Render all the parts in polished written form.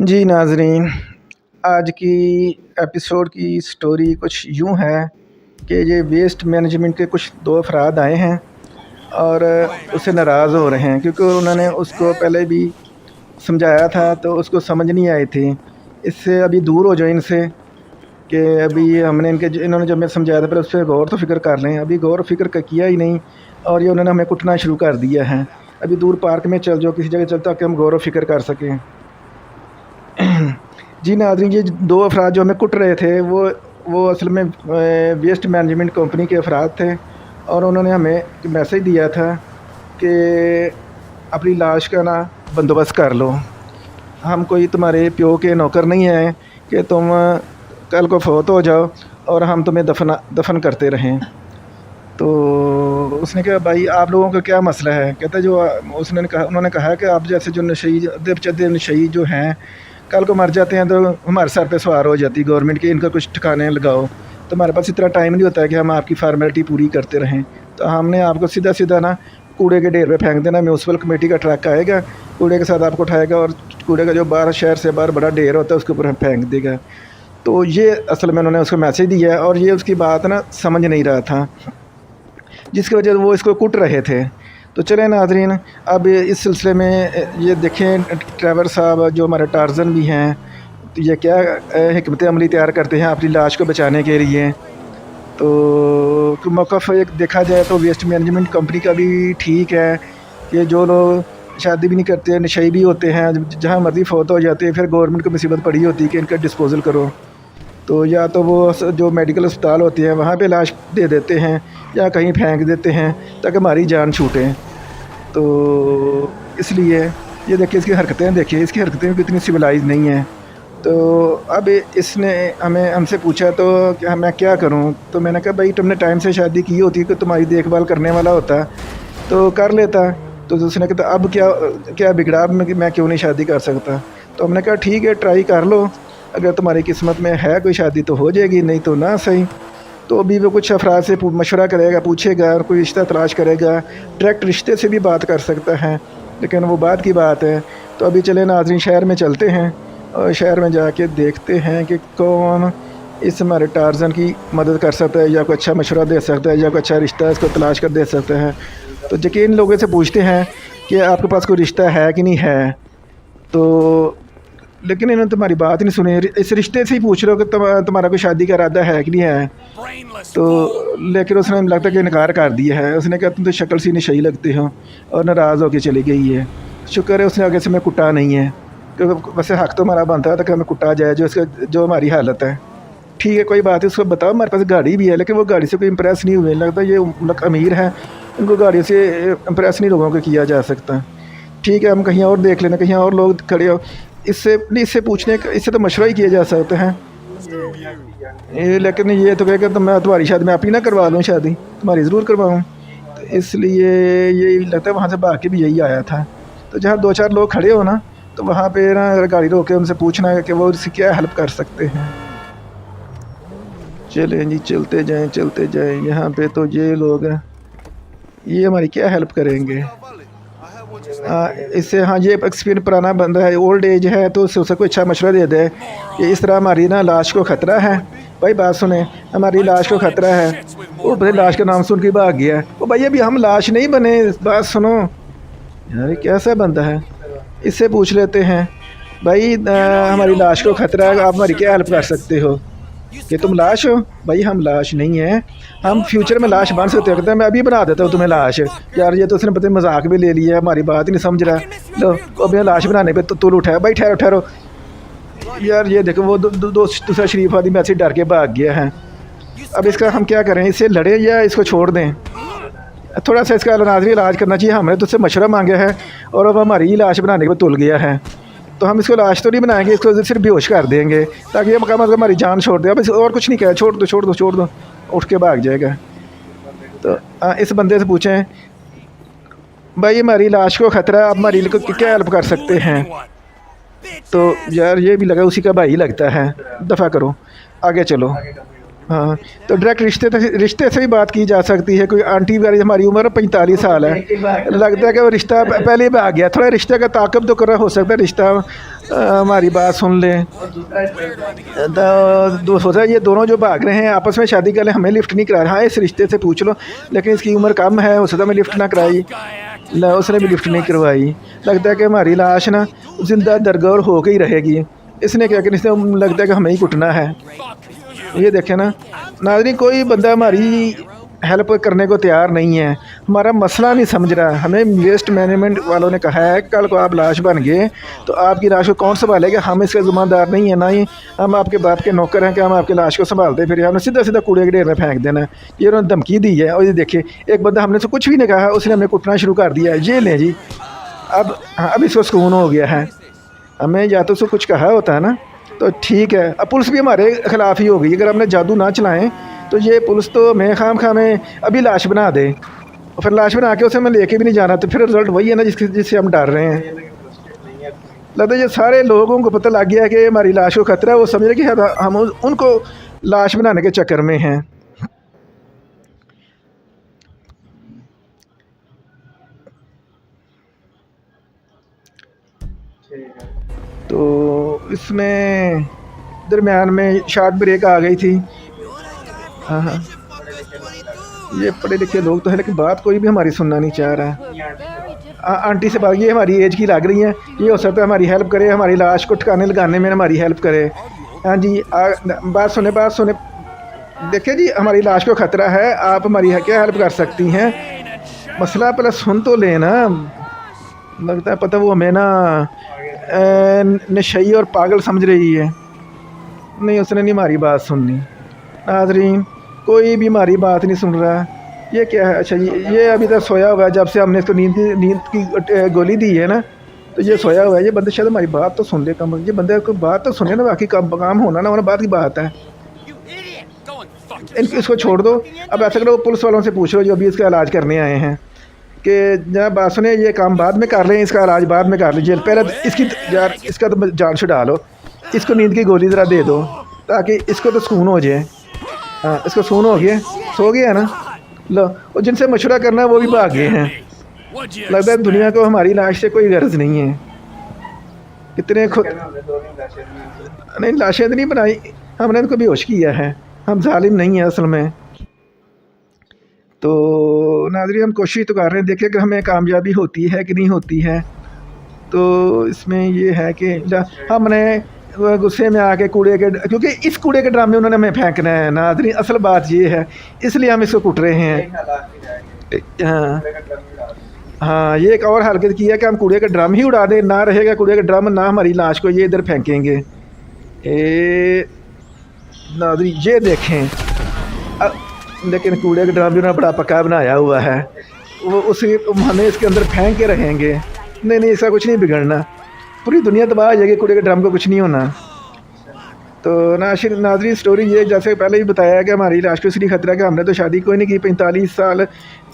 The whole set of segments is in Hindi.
जी नाज़रीन, आज की एपिसोड की स्टोरी कुछ यूँ है कि ये वेस्ट मैनेजमेंट के कुछ दो अफराद आए हैं और उससे नाराज़ हो रहे हैं क्योंकि उन्होंने उसको पहले भी समझाया था तो उसको समझ नहीं आई थी। इससे अभी दूर हो जाओ इनसे कि अभी हमने इन्होंने जब मैं समझाया था पहले उस पर गौर तो फ़िक्र कर लें। अभी गौर फ़िक्र किया ही नहीं और ये उन्होंने हमें कुटना शुरू कर दिया है। अभी दूर पार्क में चल जाओ, किसी जगह चल, ताकि हम गौर फ़िक्र कर सकें। जी नाज़रीन, ये दो अफराद जो हमें कुट रहे थे वो असल में वेस्ट मैनेजमेंट कंपनी के अफराद थे और उन्होंने हमें मैसेज दिया था कि अपनी लाश का ना बंदोबस्त कर लो। हम कोई तुम्हारे प्यो के नौकर नहीं हैं कि तुम कल को फौत हो जाओ और हम तुम्हें दफन करते रहें। तो उसने कहा, भाई आप लोगों का क्या मसला है? कहता जो उन्होंने कहा कि आप जैसे जो नशई जो हैं कल को मर जाते हैं तो हमारे सर पे सवार हो जाती गवर्नमेंट की, इनका कुछ ठिकाने लगाओ। तो हमारे पास इतना टाइम नहीं होता है कि हम आपकी फार्मेलिटी पूरी करते रहें। तो हमने आपको सीधा सीधा ना कूड़े के ढेर पे फेंक देना। म्यूनसिपल कमेटी का ट्रक आएगा, कूड़े के साथ आपको उठाएगा और कूड़े का जो बाहर शहर से बाहर बड़ा ढेर होता है उसके ऊपर हम फेंक देगा। तो ये असल में उन्होंने उसको मैसेज दिया और ये उसकी बात ना समझ नहीं रहा था, जिसकी वजह से वो इसको कुट रहे थे। तो चलें नाज़रीन, अब इस सिलसिले में ये देखें ड्राइवर साहब जो हमारे टार्ज़न भी हैं, तो ये क्या हिकमत अमली तैयार करते हैं अपनी लाश को बचाने के लिए। तो मौक़िफ़ एक देखा जाए तो वेस्ट मैनेजमेंट कंपनी का भी ठीक है कि जो लोग शादी भी नहीं करते, नशे भी होते हैं, जहाँ मर्ज़ी फौत हो जाते हैं, फिर गवर्नमेंट को मुसीबत पड़ी होती है कि इनका डिस्पोज़ल करो। तो या तो वो जो मेडिकल अस्पताल होते हैं वहाँ पे लाश दे देते हैं या कहीं फेंक देते हैं ताकि हमारी जान छूटे। तो इसलिए ये देखिए इसकी हरकतें, देखिए इसकी हरकतें कितनी सिविलाइज नहीं हैं। तो अब इसने हमसे पूछा तो क्या मैं क्या करूं? तो मैंने कहा, भाई तुमने टाइम से शादी की होती कि तुम्हारी देखभाल करने वाला होता तो कर लेता। तो उसने कहा, अब क्या बिगड़ा, मैं क्यों नहीं शादी कर सकता? तो हमने कहा ठीक है, ट्राई कर लो, अगर तुम्हारी किस्मत में है कोई शादी तो हो जाएगी, नहीं तो ना सही। तो अभी वो कुछ अफराद से मशवरा करेगा, पूछेगा और कोई रिश्ता तलाश करेगा। डायरेक्ट रिश्ते से भी बात कर सकता है, लेकिन वो बात की बात है। तो अभी चले नाज़रीन, शहर में चलते हैं और शहर में जाके देखते हैं कि कौन इस हमारे टार्ज़न की मदद कर सकता है या कोई अच्छा मशवरा दे सकता है या कोई अच्छा रिश्ता इसको तलाश कर दे सकता है। तो यकीन लोगों से पूछते हैं कि आपके पास कोई रिश्ता है कि नहीं है। तो लेकिन इन्होंने तुम्हारी बात नहीं सुनी। इस रिश्ते से ही पूछ रहे हो कि तुम्हारा कोई शादी का इरादा है कि नहीं है। तो लेकिन उसने लगता है कि इनकार कर दिया है। उसने कहा, तुम तो शक्ल सी नशई लगते हो, और नाराज़ होकर चली गई है। शुक्र है उसने आगे से मैं कुटा नहीं है, क्योंकि वैसे हक़ तो हमारा बनता है कि हमें कुटा जाए जो हमारी हालत है। ठीक है, कोई बात है, उसको बताओ हमारे पास गाड़ी भी है, लेकिन वो गाड़ी से कोई इम्प्रेस नहीं हुए। लगता है ये लोग अमीर हैं, इनको गाड़ी से इम्प्रेस नहीं लोगों को किया जा सकता। ठीक है, हम कहीं और देख लेना, कहीं और लोग खड़े हो। इससे तो मशवरा ही किया जा सकता है। लेकिन ये तो कहेगा तो मैं तुम्हारी शादी में अपनी ना करवा लूँ, शादी तुम्हारी ज़रूर करवाऊँ। तो इसलिए यही लगता है वहाँ से भाग के भी यही आया था। तो जहाँ दो चार लोग खड़े हो ना, तो वहाँ पे ना गाड़ी रोक के उनसे पूछना है कि वो उसकी क्या हेल्प कर सकते हैं। चलें जी, चलते जाएं। यहाँ पे तो ये लोग हैं, ये हमारी क्या हेल्प करेंगे? इससे हाँ, ये एक्सपीरियंस पुराना बंदा है, ओल्ड एज है, तो उसे कोई अच्छा मशवरा दे दे कि इस तरह हमारी ना लाश को ख़तरा है। भाई बात सुने, हमारी लाश को ख़तरा है। वो भाई लाश का नाम सुन के भाग गया। वो भाई अभी हम लाश नहीं बने, बात सुनो यार, कैसा बंदा है। इससे पूछ लेते हैं, भाई हमारी लाश को ख़तरा है, आप हमारी क्या हेल्प कर सकते हो? कि तुम लाश हो? भाई हम लाश नहीं हैं, हम फ्यूचर में लाश बन सकते हो। मैं अभी बना देता हूँ तुम्हें लाश। यार ये तो उसने पता मजाक भी ले लिया है, हमारी बात ही नहीं समझ रहा। लो अभी लाश बनाने पे तो तुल उठाया। भाई ठहरो यार, ये देखो वो दूसरा शरीफ आदमी ऐसे डर के भाग गया है। अब इसका हम क्या करें? इससे लड़े या इसको छोड़ दें? थोड़ा सा इसका नाज़रीन इलाज करना चाहिए। हमने तुझसे मशवरा मांगा है और अब हमारी लाश बनाने पर तुल गया है। तो हम इसको लाश तो नहीं बनाएंगे, इसको सिर्फ बेहोश कर देंगे ताकि ये मकाम हमारी जान छोड़ दे। अब और कुछ नहीं कहे, छोड़ दो, उठ के भाग जाएगा। तो इस बंदे से पूछें, भाई हमारी लाश को ख़तरा, आप हमारी को क्या हेल्प कर सकते हैं? तो यार ये भी लगा उसी का भाई लगता है। दफ़ा करो, आगे चलो। हाँ, तो डायरेक्ट रिश्ते से भी बात की जा सकती है। कोई आंटी वगैरह, हमारी उम्र 45 साल है, लगता है कि वो रिश्ता पहले ही भाग गया, थोड़ा रिश्ते का ताक़ुब तो कर हो सकता है, रिश्ता हमारी बात सुन ले। तो सोचा ये दोनों जो भाग रहे हैं आपस में शादी कर ले, हमें लिफ्ट नहीं करा। हाँ, इस रिश्ते से पूछ लो, लेकिन इसकी उम्र कम है, उसने हमें लिफ्ट ना कराई, उसने भी लिफ्ट नहीं करवाई। लगता है कि हमारी लाश ना जिंदा दरगोर हो के ही रहेगी। इसने क्या कि इसने लगता है कि हमें ही कुटना है। ये देखें ना नाज़रीन, कोई बंदा हमारी हेल्प करने को तैयार नहीं है, हमारा मसला नहीं समझ रहा। हमें वेस्ट मैनेजमेंट वालों ने कहा है कल को आप लाश बन गए तो आपकी लाश को कौन संभालेगा, हम इसके ज़िम्मेदार नहीं है, ना ही हम आपके बाप के नौकर हैं कि हम आपकी लाश को संभालते फिर हमने सीधा सीधा कूड़े के ढेर में फेंक देना। ये उन्होंने धमकी दी है। और ये देखिए, एक बंदा हमने तो कुछ भी नहीं कहा, उसने हमें कुटना शुरू कर दिया है। ये लें जी, अब इसको सुकून हो गया है। हमें या तो उसको कुछ कहा होता है ना तो ठीक है। अब पुलिस भी हमारे ख़िलाफ़ ही हो गई। अगर हमने जादू ना चलाएं तो ये पुलिस तो हमें खाम खा में अभी लाश बना दे, और फिर लाश बना के उसे हमें लेके भी नहीं जाना, तो फिर रिजल्ट वही है ना जिससे हम डर रहे हैं। लगता है ये सारे लोगों को पता लग गया है कि हमारी लाश को खतरा है, वो समझ रहे कि हम उनको लाश बनाने के चक्कर में हैं। तो इसमें दरमियान में शॉर्ट ब्रेक आ गई थी। हाँ हाँ, ये पढ़े लिखे लोग तो है, लेकिन बात कोई भी हमारी सुनना नहीं चाह रहा है। आंटी से बात, ये हमारी एज की लग रही है, ये हो सकता है हमारी हेल्प करे, हमारी लाश को ठिकाने लगाने में हमारी हेल्प करे। हाँ जी, बात सुने। देखिए जी, हमारी लाश को ख़तरा है, आप हमारी क्या हेल्प कर सकती हैं? मसला पहले सुन तो लेना। लगता है पता वो हमें ना नशई और पागल समझ रही है। नहीं, उसने नहीं हमारी बात सुननी। नाज़रीन, कोई भी हमारी बात नहीं सुन रहा। ये क्या है? अच्छा, ये अभी तक सोया हुआ है। जब से हमने इसको नींद की गोली दी है ना, तो ये सोया हुआ है। ये बंदे शायद हमारी बात तो सुन ले, कम ये बंदे को बात तो सुने ना, बाकी काम होना ना होना बात की बात है। इसको छोड़ दो। अब ऐसा करो, पुलिस वालों से पूछ लो जो अभी इसका इलाज करने आए हैं कि जनाब बात सुने, ये काम बाद में कर लें, इसका इलाज बाद में कर लीजिए, पहले इसका तो जान छुड़ा लो, इसको नींद की गोली ज़रा दे दो ताकि इसको तो सुकून हो जाए। हाँ, इसको सुकून हो गया, सो गया ना। लो, और जिनसे मशवरा करना है वो भी भाग गए हैं। लगता है दुनिया को हमारी लाश से कोई गर्ज नहीं है। कितने खुद नहीं, लाशें तो नहीं बनाई, हमने इनको बेहोश किया है। हम जालिम नहीं हैं असल में। तो नाज़रीन, हम कोशिश तो कर रहे हैं, देखिए कि हमें कामयाबी होती है कि नहीं होती है। तो इसमें ये है कि हमने गुस्से में आके क्योंकि इस कूड़े के ड्राम में उन्होंने हमें फेंकना है। नाज़रीन, असल बात ये है, इसलिए हम इसको कुट रहे हैं। हाँ हाँ, ये एक और हरकत की है कि हम कूड़े का ड्रम ही उड़ा दें, ना रहेगा कूड़े का ड्रम, ना हमारी लाश को ये इधर फेंकेंगे। नाज़रीन, ये देखें, लेकिन कूड़े का ड्रम भी उन्होंने बड़ा पक्का बनाया हुआ है, वो उसी हमें इसके अंदर फेंक के रहेंगे। नहीं, इसका कुछ नहीं बिगड़ना, पूरी दुनिया तबाह हो जाएगी, कूड़े के ड्रम को कुछ नहीं होना। तो नाज़रीन, स्टोरी ये जैसे पहले ही बताया कि हमारी लाश को इसलिए खतरा कि हमने तो शादी कोई नहीं की, 45 साल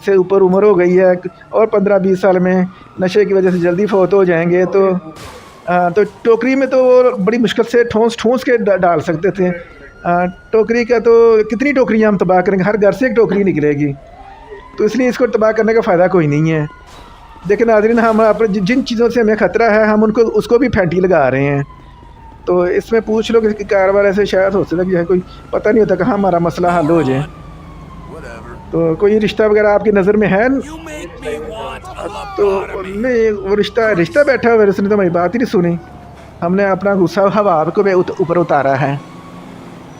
से ऊपर उम्र हो गई है, और 15-20 साल में नशे की वजह से जल्दी फौत हो जाएंगे। तो टोकरी में तो वो बड़ी मुश्किल से ठूँस के डाल सकते थे। टोकरी का तो कितनी टोकरियाँ हम तबाह करेंगे, हर घर से एक टोकरी निकलेगी, तो इसलिए इसको तबाह करने का फ़ायदा कोई नहीं है। देखिए नाज़रीन, हम अपने जिन चीज़ों से हमें ख़तरा है हम उसको भी फैंटी लगा रहे हैं। तो इसमें पूछ लो कि कारोबार ऐसे शायद हो सकता है कि कोई पता नहीं होता कहाँ हमारा मसला हल हो जाए। तो कोई रिश्ता वगैरह आपकी नज़र में है? तो नहीं, वो रिश्ता बैठा हुआ है, उसने तो हमारी बात ही नहीं सुनी। हमने अपना गुस्सा हवा को ऊपर उतारा है।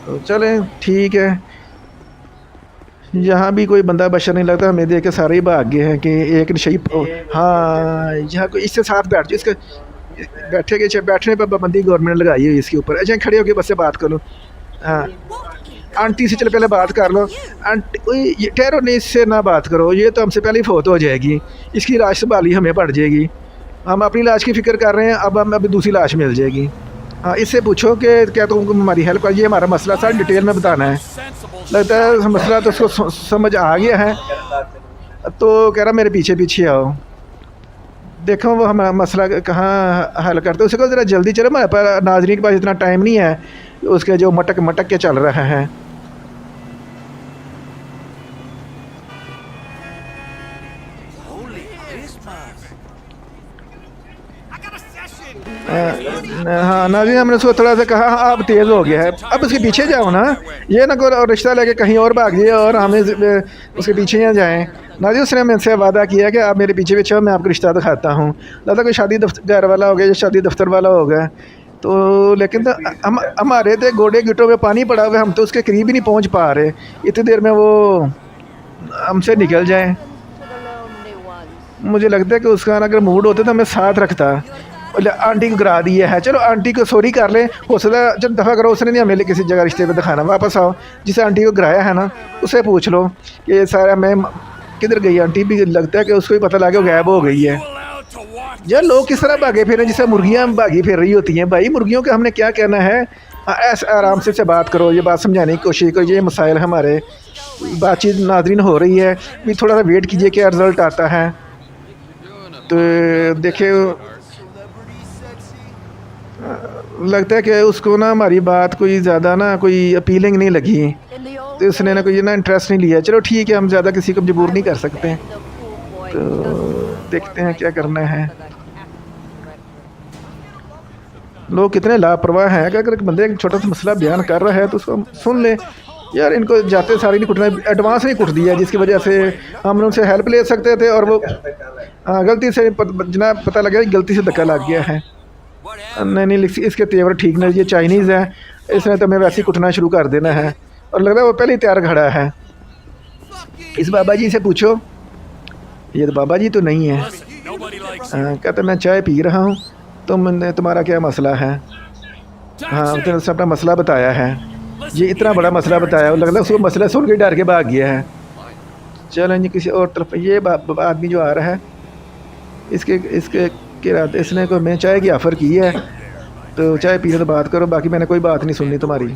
तो चलें, ठीक है। यहाँ भी कोई बंदा बशर नहीं लगता, हमें देख के सारे ही भाग गए हैं कि एक नशई। हाँ, यहाँ कोई इससे साथ बैठ जाओ, इसका बैठने पर पाबंदी गवर्नमेंट ने लगाई हुई इसके ऊपर। अच्छा, खड़े होकर बस से बात करो। हाँ, आंटी से चलो पहले बात कर लो। आंटी ठहरो, नहीं इससे ना बात करो, ये तो हमसे पहले ही फौत हो जाएगी, इसकी लाश संभाली हमें पड़ जाएगी। हम अपनी लाश की फ़िक्र कर रहे हैं, अब हम अभी दूसरी लाश मिल जाएगी। हाँ, इससे पूछो कि क्या तुमको हमारी हेल्प कर, ये हमारा मसला सारा डिटेल में बताना है। लगता है मसला तो उसको समझ आ गया है, तो कह रहा मेरे पीछे आओ, देखो वो हमारा मसला कहाँ हल करते। उसको ज़रा जल्दी चलो, हमारे पास नाज़रीन के पास इतना टाइम नहीं है, उसके जो मटक के चल रहा है। हाँ नाज़रीन, हमने उसको थोड़ा सा कहा हाँ आप तेज़ हो गया है, अब उसके पीछे जाओ ना, ये ना कोई और रिश्ता लेके कहीं और भाग जाए और हमें उसके पीछे यहाँ जाएँ। नाज़रीन उसने मुझसे वादा किया कि आप मेरे पीछे पीछे हो, मैं आपको रिश्ता दिखाता हूँ। लगता कोई शादी घर वाला हो गया या शादी दफ्तर वाला हो गया। तो लेकिन तो हम हमारे तो गोडे गिटों में पानी पड़ा हुआ है, हम तो उसके करीब ही नहीं पहुँच पा रहे, इतनी देर में वो हमसे निकल जाए। मुझे लगता है कि उसका अगर मूड होता तो हमें साथ रखता। बोले आंटी को गिरा दिया है, चलो आंटी को सॉरी कर ले, हो सकता है जब दफ़ा करो उसने नहीं हमें किसी जगह रिश्ते पे दिखाना, वापस आओ जिसे आंटी को गिराया है ना उससे पूछ लो कि सारा मैं किधर गई आंटी। भी लगता है कि उसको ही पता लगे वो गायब हो गई है। यार लोग किस तरह भागे फिर जैसे मुर्गियाँ भागी फिर रही होती हैं। भाई मुर्गियों का हमने क्या कहना है, ऐसे आराम से बात करो, ये बात समझाने की कोशिश करो, ये मसाइल हमारे बातचीत नाज़रीन हो रही है, भी थोड़ा सा वेट कीजिए क्या रिज़ल्ट आता है। तो देखिए लगता है कि उसको ना हमारी बात कोई ज़्यादा ना कोई अपीलिंग नहीं लगी, तो उसने ना कोई ना इंटरेस्ट नहीं लिया। चलो ठीक है, हम ज़्यादा किसी को मजबूर नहीं कर सकते, तो देखते हैं क्या करना है। लोग कितने लापरवाह हैं कि अगर एक बंदे एक छोटा सा मसला बयान कर रहा है तो उसको सुन ले। यार इनको जाते सारी नहीं कुटना, एडवांस नहीं कुट दिया जिसकी वजह से हम उनसे हेल्प ले सकते थे और वो गलती से जनाब पता लगा गलती से धक्का लग गया है। नहीं नहीं इसके तेवर ठीक नहीं, ये चाइनीज़ है, इसने तो हमें वैसे ही कुटना शुरू कर देना है और लग रहा है वो पहले ही तैयार खड़ा है। इस बाबा जी से पूछो, ये तो बाबा जी तो नहीं है। कहते मैं चाय पी रहा हूँ, तुम्हारा क्या मसला है। हाँ उसने अपना मसला बताया है, ये इतना बड़ा मसला बताया, लग रहा है उसको मसला सुन के डर के भाग गया है। चलो जी किसी और तरफ ये आदमी जो आ रहा है इसके इसके के रात इसने को मैं चाय की ऑफ़र की है, तो चाय पीने तो बात करो, बाकी मैंने कोई बात नहीं सुननी तुम्हारी।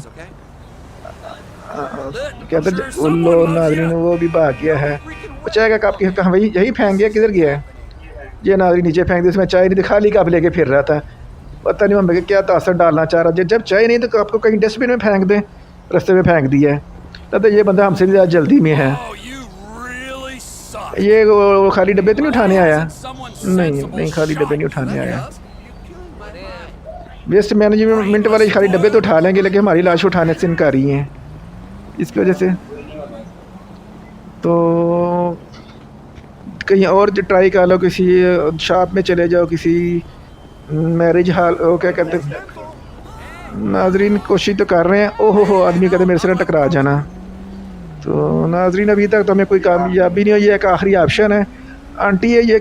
कहते लो नाज़रीन वो भी भाग गया है। चाय का कप कहाँ भाई यही फेंक गया, किधर गया है ये नाज़रीन, नीचे फेंक दी, इसमें चाय नहीं थी, खाली कप लेके फिर रहा था। पता नहीं मम्मी क्या तासर डालना चाह रहा, जब चाय नहीं तो आपको कहीं डस्टबिन में फेंक दें, रास्ते में फेंक दिया है। तो ये बंदा हमसे भी ज़्यादा जल्दी में है। ये वो खाली डब्बे तो नहीं उठाने आया, नहीं खाली डब्बे नहीं उठाने आया। वेस्ट मैनेजमेंट वाले खाली डब्बे तो उठा लेंगे लेकिन हमारी लाश उठाने से इनकारी हैं इसकी वजह से। तो कहीं और ट्राई कर लो, किसी शॉप में चले जाओ, किसी मैरिज हॉल वो क्या कहते नाज़रीन कोशिश तो कर रहे हैं। ओहो हो आदमी कहते मेरे से टकरा जाना। तो नाज़रीन अभी तक तो हमें कोई कामयाबी नहीं हुई, एक आखिरी ऑप्शन है आंटी है ये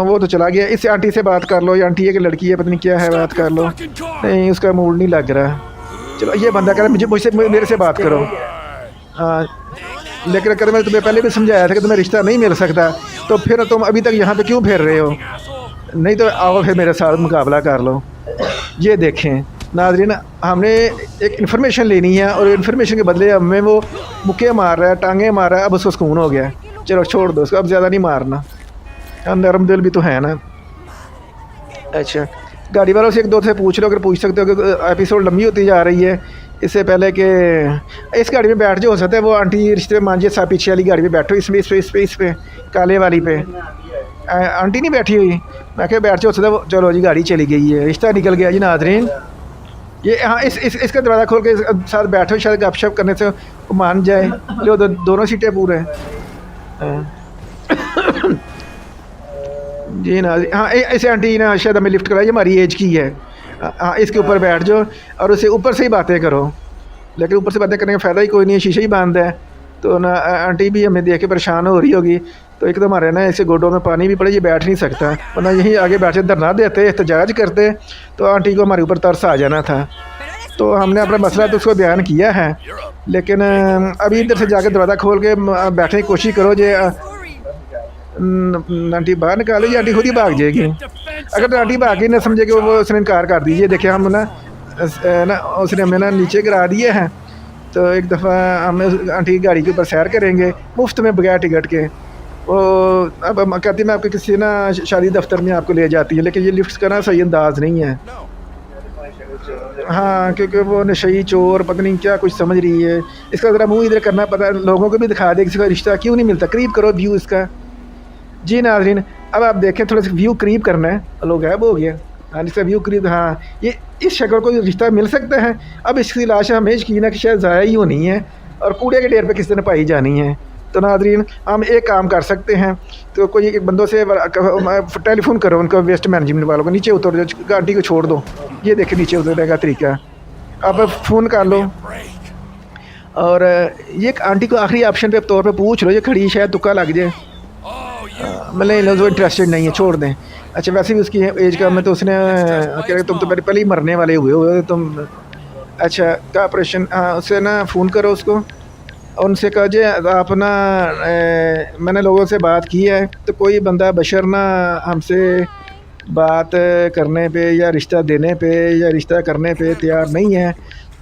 वो तो चला गया, इस आंटी से बात कर लो, ये आंटी है कि लड़की है पता नहीं क्या है, बात कर लो। नहीं उसका मूड नहीं लग रहा। चलो ये बंदा कह रहा है मेरे से बात करो। हाँ लेकिन अगर मैंने तुम्हें पहले भी समझाया था कि तुम्हें रिश्ता नहीं मिल सकता, तो फिर तुम अभी तक यहाँ पे क्यों फिर रहे हो। नहीं तो आओ फिर मेरे साथ मुकाबला कर लो। ये देखें नाज़रीन हमने एक इन्फॉर्मेशन लेनी है और इन्फॉर्मेशन के बदले हमें वो मुक्के मार रहा है, टांगे मार रहा है, अब उसको सुकून हो गया। चलो छोड़ दो उसको, अब ज़्यादा नहीं मारना, हम नरम दिल भी तो है ना। अच्छा गाड़ी वालों से एक दो से पूछ लो, अगर पूछ सकते हो कि एपिसोड लंबी होती जा रही है, इससे पहले कि इस गाड़ी में बैठ जो हो सकता है वो आंटी रिश्ते में मांझे सा पीछे वाली गाड़ी में बैठो, इस पे काले वाली पे आंटी नहीं बैठी हुई, मैं क्या बैठ जो हो सकता है वो। चलो जी गाड़ी चली गई है, रिश्ता निकल गया जी नाज़रीन। ये हाँ इसका दरवाज़ा खोल के साथ बैठो, शायद गपशप करने से वो मान जाए। लो दोनों सीटें पूरे जी ना। हाँ ऐसे आंटी ना शायद हमें लिफ्ट कराई, हमारी एज की है। हाँ इसके ऊपर बैठ जाओ और उससे ऊपर से ही बातें करो, लेकिन ऊपर से बातें करने का फ़ायदा ही कोई नहीं है, शीशे ही बंद है। तो ना आंटी भी हमें देख के परेशान हो रही होगी, तो एक तो हमारे ना ऐसे गोडों में पानी भी पड़े, ये बैठ नहीं सकता, वरना यहीं आगे बैठ के धरना देते एहतजाज करते तो आंटी को हमारे ऊपर तरस आ जाना था। तो हमने अपना मसला तो उसको बयान किया है, लेकिन अभी इधर से जाकर दरवाज़ा खोल के बैठने की कोशिश करो, जो आंटी बाहर निकालो, ये आंटी खुद ही भाग जाएगी। अगर आंटी भाग ही ना समझेगी वो उसने इनकार कर दीजिए। देखिए हम ना उसने हमें ना नीचे गिरा दिए हैं, तो एक दफ़ा हम आंटी की गाड़ी के ऊपर सैर करेंगे मुफ्त में बगैर टिकट के। वो अब कहती मैं आपके किसी ना शादी दफ्तर में आपको ले जाती है, लेकिन ये लिफ्ट का ना सही अंदाज नहीं है। हाँ क्योंकि वो नशई चोर पता नहीं क्या कुछ समझ रही है। इसका ज़रा मुंह इधर करना पता लोगों को भी दिखा दे किसी का रिश्ता क्यों नहीं मिलता, करीब करो व्यू इसका। जी नाज़रीन, अब आप देखें थोड़ा सा व्यू करीब करना है, लोग गायब हो गया। हाँ, इसका व्यू करीब, हाँ, ये इस शक्ल को रिश्ता मिल सकता है। अब इसकी लाश हमें यकीन है कि शायद ज़ाया ही होनी है और कूड़े के ढेर पे किसी ने पाई जानी है। तो नाज़रीन, हम एक काम कर सकते हैं, तो कोई एक बंदों से टेलीफोन करो उनको, वेस्ट मैनेजमेंट वालों को, नीचे उतर जाओ, गाड़ी को छोड़ दो। ये देखें नीचे उतरने का तरीका, आप फ़ोन कर लो और ये एक आंटी को आखिरी ऑप्शन पे तौर पे पूछ लो, ये खड़ी शायद तुक्का लग जाए। मतलब वो इंटरेस्टेड नहीं है, छोड़ दें। अच्छा, वैसे भी उसकी एज कम है, तो उसने कह रहे तुम तो पहले ही मरने वाले हुए हो तुम। अच्छा, क्या ऑपरेशन, हाँ, उससे ना फ़ोन करो उसको और उनसे कहो जे आप ना मैंने लोगों से बात की है, तो कोई बंदा बशर ना हमसे बात करने पे या रिश्ता देने पे या रिश्ता करने पे तैयार नहीं है।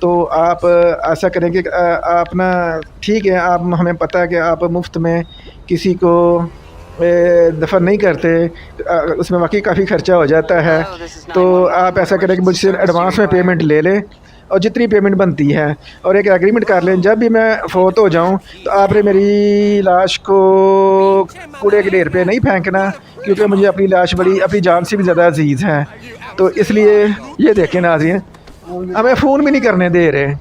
तो आप ऐसा करें कि आप ना, ठीक है, आप, हमें पता है कि आप मुफ्त में किसी को दफ़न नहीं करते, उसमें वाकई काफ़ी ख़र्चा हो जाता है। तो आप ऐसा करें कि मुझसे एडवांस में पेमेंट ले लें और जितनी पेमेंट बनती है, और एक एग्रीमेंट कर लें, जब भी मैं फ़ौत हो जाऊं तो आपने मेरी लाश को कूड़े के ढेर पे नहीं फेंकना, क्योंकि मुझे अपनी लाश बड़ी, अपनी जान से भी ज़्यादा अजीज़ है। तो इसलिए ये देखें नाज़रीन, हमें फ़ोन भी नहीं करने दे रहे।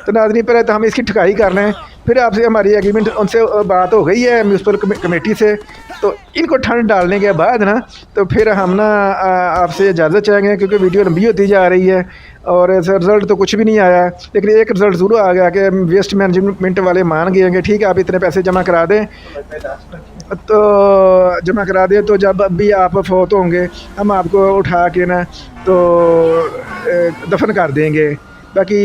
तो नाज़रीन, पहले तो हम इसकी ठुकाई कर लें, फिर आपसे हमारी एग्रीमेंट उनसे बात हो गई है म्यूनसिपल कमेटी से। तो इनको ठंड डालने के बाद ना, तो फिर हम ना आपसे इजाज़त चाहेंगे, क्योंकि वीडियो लंबी होती जा रही है और रिज़ल्ट तो कुछ भी नहीं आया। लेकिन एक रिज़ल्ट ज़रूर आ गया कि वेस्ट मैनेजमेंट वाले मान गए हैं, ठीक है, आप इतने पैसे जमा करा दें, तो जमा करा दें, तो जब भी आप फौत होंगे हम आपको उठा के ना तो दफन कर देंगे। बाकी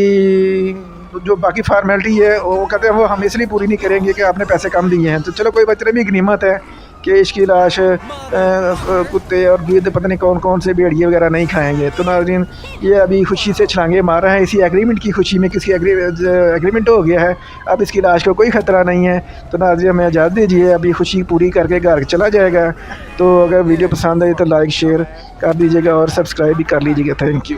जो बाकी फार्मेलिटी है वो कहते हैं वो हम इसलिए पूरी नहीं करेंगे कि आपने पैसे कम दिए हैं। तो चलो, कोई बचने भी गनीमत है कि इसकी लाश कुत्ते और गिद्ध पता नहीं कौन कौन से भेड़िए वगैरह नहीं खाएंगे। तो नाज़रीन, ये अभी खुशी से छलांगे मार रहा है इसी एग्रीमेंट की खुशी में, किसी एग्रीमेंट हो गया है, अब इसकी लाश को कोई ख़तरा नहीं है। तो नाज़रीन, हमें इजाज़त दीजिए, अभी खुशी पूरी करके घर चला जाएगा। तो अगर वीडियो पसंद आई तो लाइक शेयर कर दीजिएगा और सब्सक्राइब भी कर लीजिएगा। Thank you.